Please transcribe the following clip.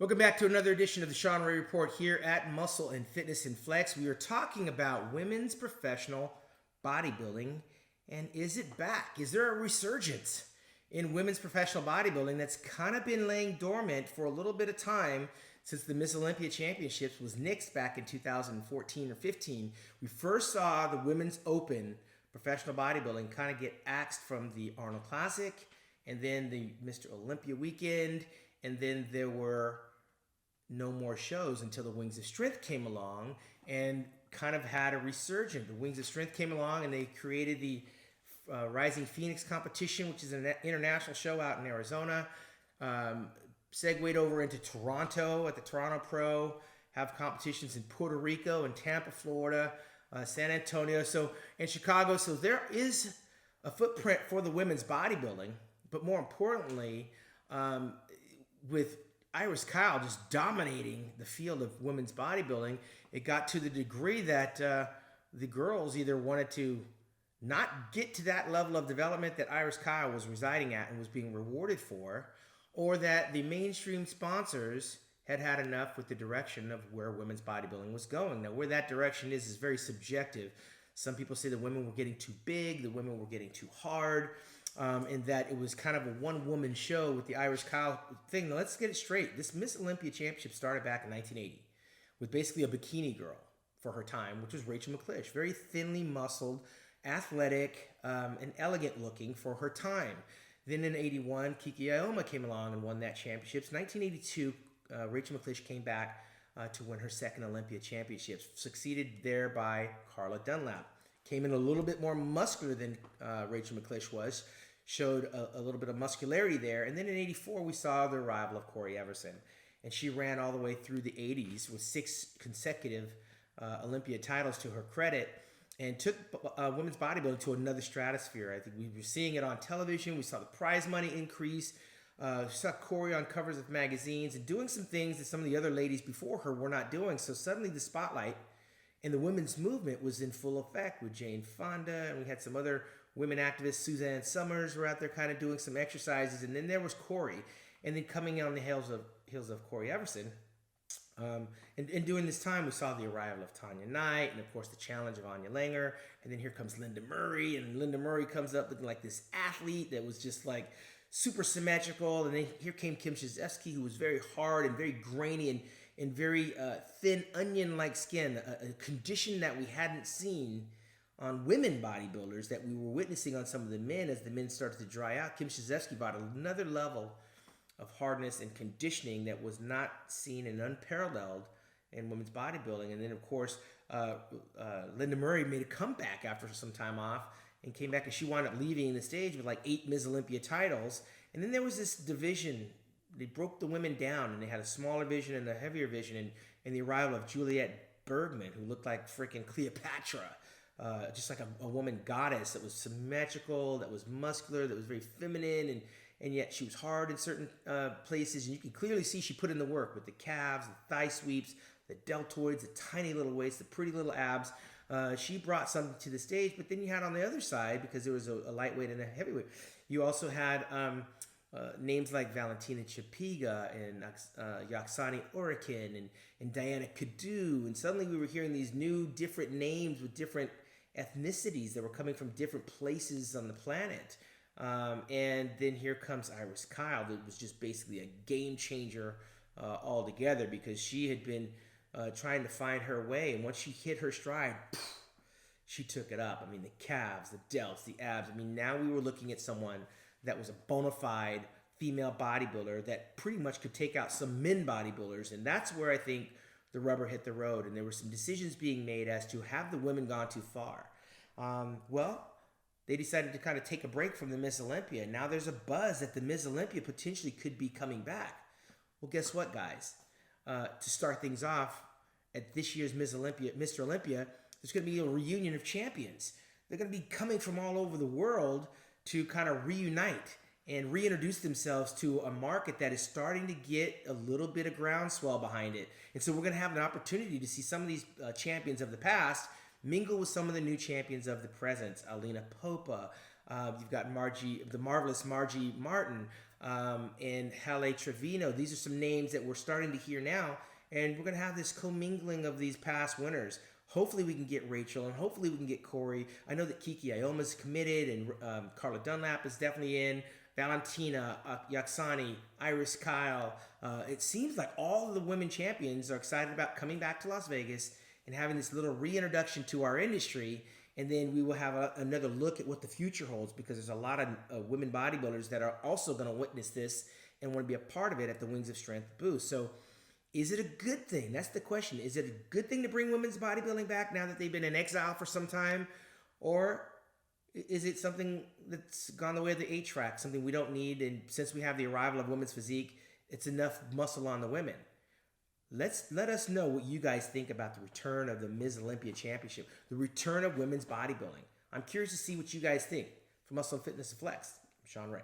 Welcome back to another edition of the Shawn Report here at Muscle and Fitness and Flex. We are talking about women's professional bodybuilding, and is it back? Is there a resurgence in women's professional bodybuilding that's kind of been laying dormant for a little bit of time since the Miss Olympia Championships was nixed back in 2014 or 15? We first saw the Women's Open professional bodybuilding kind of get axed from the Arnold Classic, and then the Mr. Olympia weekend, and then there were no more shows until the Wings of Strength came along and kind of had a resurgence. The Wings of Strength came along and they created the Rising Phoenix competition, which is an international show out in Arizona. Segued over into Toronto at the Toronto Pro, have competitions in Puerto Rico and Tampa, Florida, San Antonio, and Chicago. So there is a footprint for the women's bodybuilding, but more importantly, with Iris Kyle just dominating the field of women's bodybuilding, it got to the degree that the girls either wanted to not get to that level of development that Iris Kyle was residing at and was being rewarded for, or that the mainstream sponsors had had enough with the direction of where women's bodybuilding was going. Now, where that direction is very subjective. Some people say the women were getting too big, the women were getting too hard, and that it was kind of a one-woman show with the Iris Kyle thing. Now, let's get it straight. This Miss Olympia Championship started back in 1980 with basically a bikini girl for her time, which was Rachel McLish. Very thinly muscled, athletic, and elegant looking for her time. Then in 81, Kiki Ioma came along and won that championship. 1982, Rachel McLish came back to win her second Olympia Championships, succeeded there by Carla Dunlap. Came in a little bit more muscular than Rachel McLish was, showed a little bit of muscularity there. And then in 84, we saw the arrival of Corey Everson. And she ran all the way through the 80s with 6 consecutive Olympia titles to her credit, and took women's bodybuilding to another stratosphere. I think we were seeing it on television. We saw the prize money increase. We saw Corey on covers of magazines and doing some things that some of the other ladies before her were not doing. So suddenly the spotlight and the women's movement was in full effect with Jane Fonda, and we had some other women activists. Suzanne Summers were out there kind of doing some exercises, and then there was Corey. And then coming on the heels of Corey Everson, and during this time, we saw the arrival of Tanya Knight, and of course the challenge of Anya Langer, and then here comes Linda Murray, and Linda Murray comes up looking like this athlete that was just like super symmetrical, and then here came Kim Chizevsky, who was very hard and very grainy and very thin onion-like skin, a condition that we hadn't seen on women bodybuilders that we were witnessing on some of the men as the men started to dry out. Kim Chizevsky brought another level of hardness and conditioning that was not seen and unparalleled in women's bodybuilding. And then, of course, Linda Murray made a comeback after some time off and came back, and she wound up leaving the stage with like 8 Ms. Olympia titles. And then there was this division. They broke the women down, and they had a smaller vision and a heavier vision, and the arrival of Juliette Bergman, who looked like freaking Cleopatra, just like a woman goddess that was symmetrical, that was muscular, that was very feminine, and yet she was hard in certain places. And you can clearly see she put in the work with the calves, the thigh sweeps, the deltoids, the tiny little weights, the pretty little abs. She brought something to the stage. But then you had on the other side, because there was a lightweight and a heavyweight, you also had names like Valentina Chapiga and Yaksani Orikin and Diana Cadu. And suddenly we were hearing these new different names with different ethnicities that were coming from different places on the planet. And then here comes Iris Kyle, that was just basically a game changer altogether, because she had been trying to find her way, and once she hit her stride, she took it up. I mean, the calves, the delts, the abs. I mean, now we were looking at someone that was a bona fide female bodybuilder that pretty much could take out some men bodybuilders, and that's where I think the rubber hit the road, and there were some decisions being made as to have the women gone too far. They decided to kind of take a break from the Miss Olympia. Now there's a buzz that the Miss Olympia potentially could be coming back. Well, guess what, guys? To start things off, at this year's Mr. Olympia, there's going to be a reunion of champions. They're going to be coming from all over the world to kind of reunite and reintroduce themselves to a market that is starting to get a little bit of groundswell behind it. And so we're going to have an opportunity to see some of these champions of the past mingle with some of the new champions of the present. Alina Popa, you've got the marvelous Margie Martin, and Halle Trevino. These are some names that we're starting to hear now, and we're going to have this commingling of these past winners. Hopefully we can get Rachel, and hopefully we can get Corey. I know that Kiki Ioma's committed, and Carla Dunlap is definitely in. Valentina, Yaxani, Iris Kyle. It seems like all of the women champions are excited about coming back to Las Vegas and having this little reintroduction to our industry. And then we will have another look at what the future holds, because there's a lot of women bodybuilders that are also going to witness this and want to be a part of it at the Wings of Strength booth. So is it a good thing? That's the question. Is it a good thing to bring women's bodybuilding back now that they've been in exile for some time? Or is it something that's gone the way of the A-track, something we don't need, and since we have the arrival of women's physique, it's enough muscle on the women? Let us know what you guys think about the return of the Ms. Olympia Championship, the return of women's bodybuilding. I'm curious to see what you guys think. For Muscle and Fitness and Flex, I'm Shawn Ray.